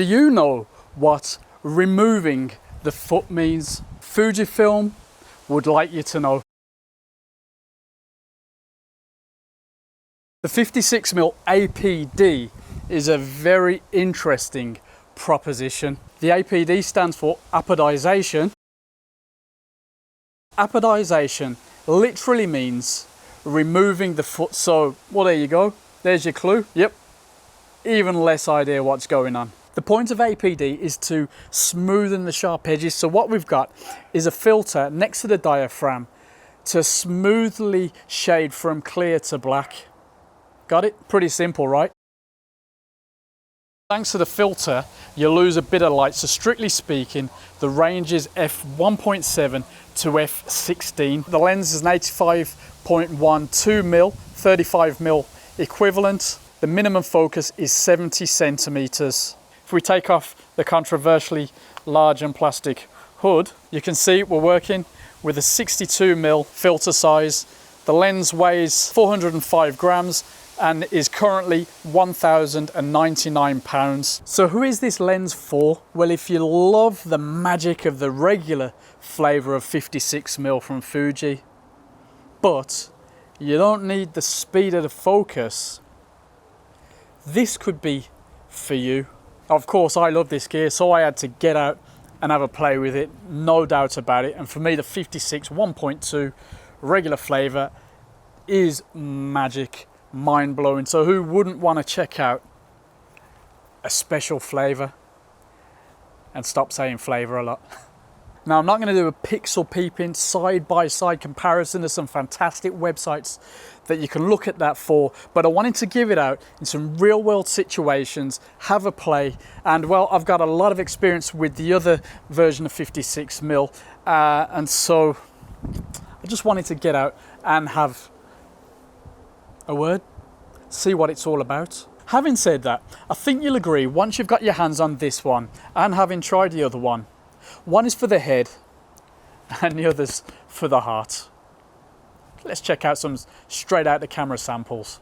Do you know what removing the foot means? Fujifilm would like you to know. The 56mm APD is a very interesting proposition. The APD stands for apodization. Apodization literally means removing the foot. So, well, there you go. There's your clue. Yep. Even less idea what's going on. The point of APD is to smoothen the sharp edges. So what we've got is a filter next to the diaphragm to smoothly shade from clear to black. Got it? Pretty simple, right? Thanks to the filter, you lose a bit of light. So strictly speaking, the range is f1.7 to f16. The lens is an 85.12 mm, 35mm equivalent. The minimum focus is 70 centimeters. If we take off the controversially large and plastic hood, you can see we're working with a 62mm filter size. The lens weighs 405 grams and is currently 1,099 pounds. So who is this lens for? Well, if you love the magic of the regular flavor of 56mm from Fuji, but you don't need the speed of the focus, this could be for you. Of course, I love this gear, so I had to get out and have a play with it, no doubt about it. And for me, the 56 1.2 regular flavor is magic, mind-blowing. So who wouldn't want to check out a special flavor? And stop saying flavor a lot. Now, I'm not going to do a pixel peeping side-by-side comparison. There's some fantastic websites that you can look at that for, but I wanted to give it out in some real-world situations, have a play, and well, I've got a lot of experience with the other version of 56mm, and so I just wanted to get out and have a word, see what it's all about. Having said that, I think you'll agree, once you've got your hands on this one, and having tried the other one is for the head and the other's for the heart. Let's check out some straight out the camera samples.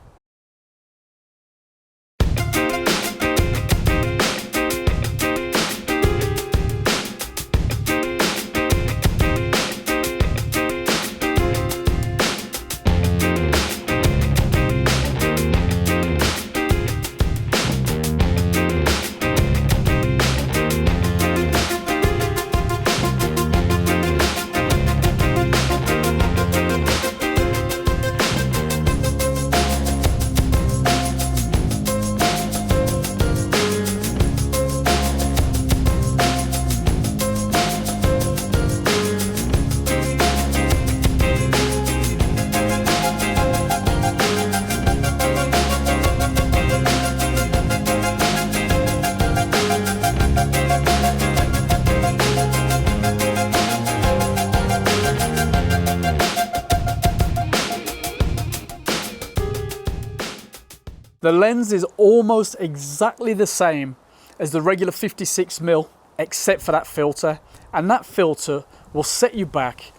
The lens is almost exactly the same as the regular 56mm, except for that filter. And that filter will set you back,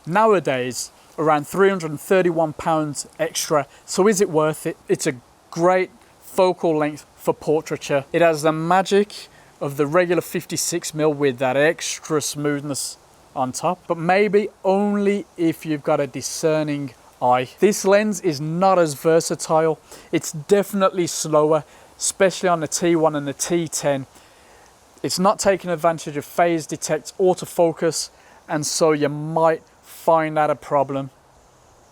nowadays, around £331 extra. So is it worth it? It's a great focal length for portraiture. It has the magic of the regular 56mm with that extra smoothness on top, but maybe only if you've got a discerning eye. This lens is not as versatile. It's definitely slower, especially on the T1 and the T10. It's not taking advantage of phase detect autofocus, and so you might find that a problem.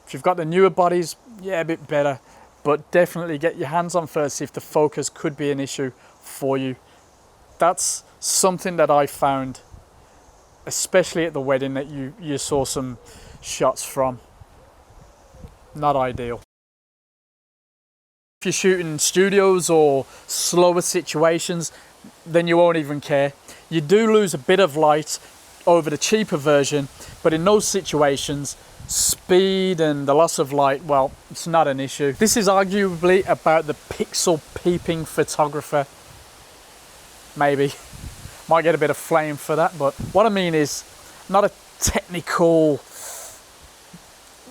If you've got the newer bodies, yeah, a bit better, but definitely get your hands on first if the focus could be an issue for you. That's something that I found, especially at the wedding that you saw some shots from. Not ideal. If you're shooting in studios or slower situations, then you won't even care. You do lose a bit of light over the cheaper version, but in those situations, speed and the loss of light, well, it's not an issue. This is arguably about the pixel peeping photographer. Maybe. Might get a bit of flame for that, but what I mean is not a technical,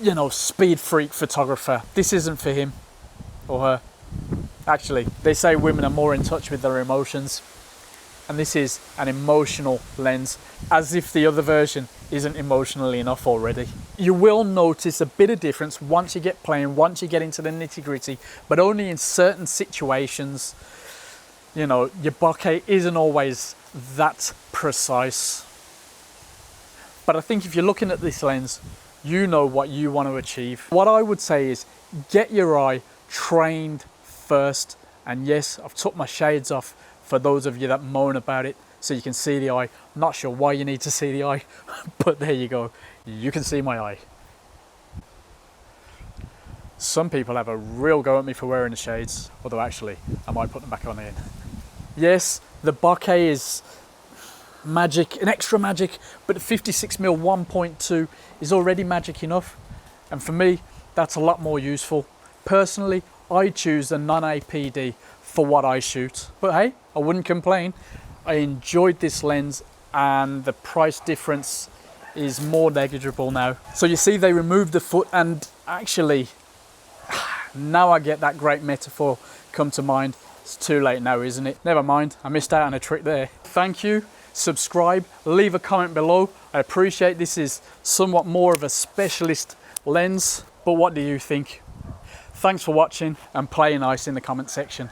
you know, speed freak photographer. This isn't for him or her. Actually, they say women are more in touch with their emotions. and this is an emotional lens, as if the other version isn't emotionally enough already. You will notice a bit of difference once you get playing, once you get into the nitty-gritty, but only in certain situations. You know, your bokeh isn't always that precise. But I think if you're looking at this lens, you know what you want to achieve. What I would say is get your eye trained first. And yes, I've took my shades off for those of you that moan about it, so you can see the eye. Not sure why you need to see the eye, but there you go. You can see my eye. Some people have a real go at me for wearing the shades, although actually I might put them back on again. Yes, the bokeh is magic, an extra magic, but the 56mm 1.2 is already magic enough. And for me, that's a lot more useful. Personally, I choose the non-APD for what I shoot. But hey, I wouldn't complain. I enjoyed this lens and the price difference is more negligible now. So you see they removed the foot, and actually, now I get that great metaphor come to mind. It's too late now, isn't it? Never mind, I missed out on a trick there. Thank you, subscribe, leave a comment below. I appreciate this is somewhat more of a specialist lens, but what do you think? Thanks for watching and play nice in the comment section.